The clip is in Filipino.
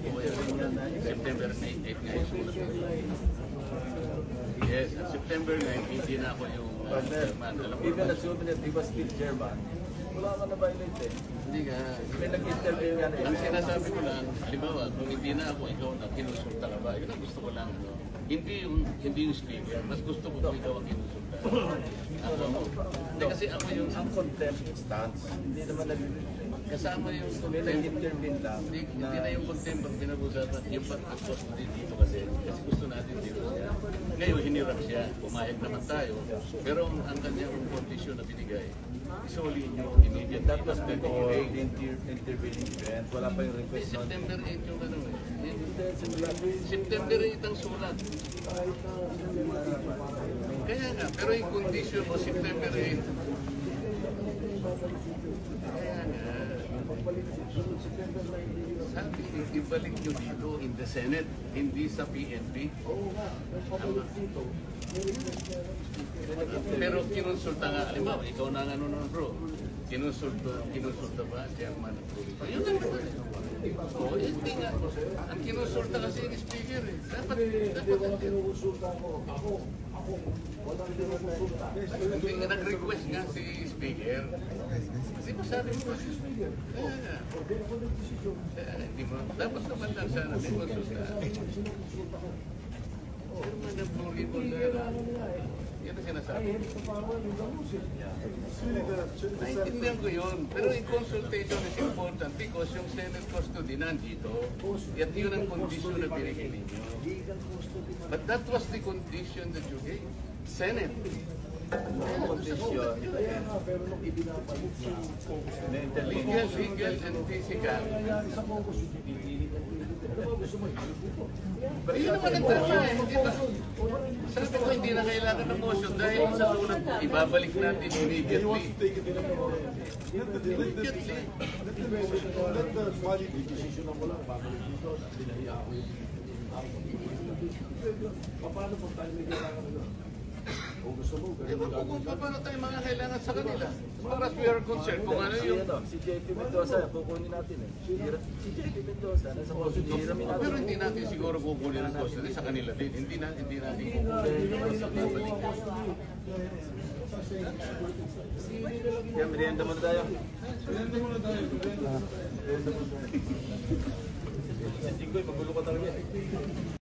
po kaya September 8 nga yung sulat. Yes, September 9, hindi na ako yung chairman. Even assuming that he was still chairman, wala ka na violate eh. Hindi nga. May nag-intervene nga na Ang sinasabi ko lang, halimbawa, kung hindi na ako, ikaw na kinusulta ka ba? Yun ang gusto ko lang. No? Hindi yung speaker, mas gusto ko kung ikaw ang kinusulta. Ako mo. Hindi kasi ako yung... Ang contempt stance, hindi naman kasama yung may contempt. nag-intervene lang. Hindi na yung contempt ang pinag-usapan. Yung pag-agpos mo din dito kasi gusto natin dito siya. Ngayon, hinirap siya. Pumayag naman tayo. Pero ang kanyang kondisyon na binigay, isoli nyo immediately. That was before the intervening event. Wala pa yung request nun. September 8 yung ano eh. September 8 ang sulat. Kaya nga, pero yung condition mo September 8. Kaya nga, sabi, ibalik nyo dito in the Senate, hindi sa PNP. Pero kinonsulta nga, alimbawa, ikaw na nga nun bro, kinonsulta ba, chairman ng Pulito? Yun lang naman. O, hindi nga. Ang kinonsulta kasi yung speaker eh. Dapat kinukonsulta ako. Walang kinukonsulta. hindi nga nag-request nga si speaker. Kasi masabi mo kasi speaker. Kaya nga. Hindi mo, dapat naman lang sana may konsulta. Chairman ng Pulito na. Yan ang sinasabi. Naintindihan ko yun. Pero yung consultation is important because yung Senate custody nandito, at yun ang condition na binigay ninyo. But that was the condition that you gave. Senate. Condition. Pero nung ibinabalik sa Legal and physical. Yun naman ang tama eh. Sabi ko hindi na kailangan ng motion dahil sa sulat mo, ibabalik natin immediately. Immediately. Paano po tayo may kailangan nila? Kung gusto mo, Ewan ko kung paano tayo mga kailangan sa kanila. As far as we are concerned, kung ano yung... Si JP Mendoza, kukunin natin eh. Si JP Mendoza, nasa motion, hiramin natin. Pero hindi natin siguro kukunin ang custody sa kanila din. Hindi natin kukunin. Kaya merienda muna tayo. Si Jinggoy, magulo ka talaga eh.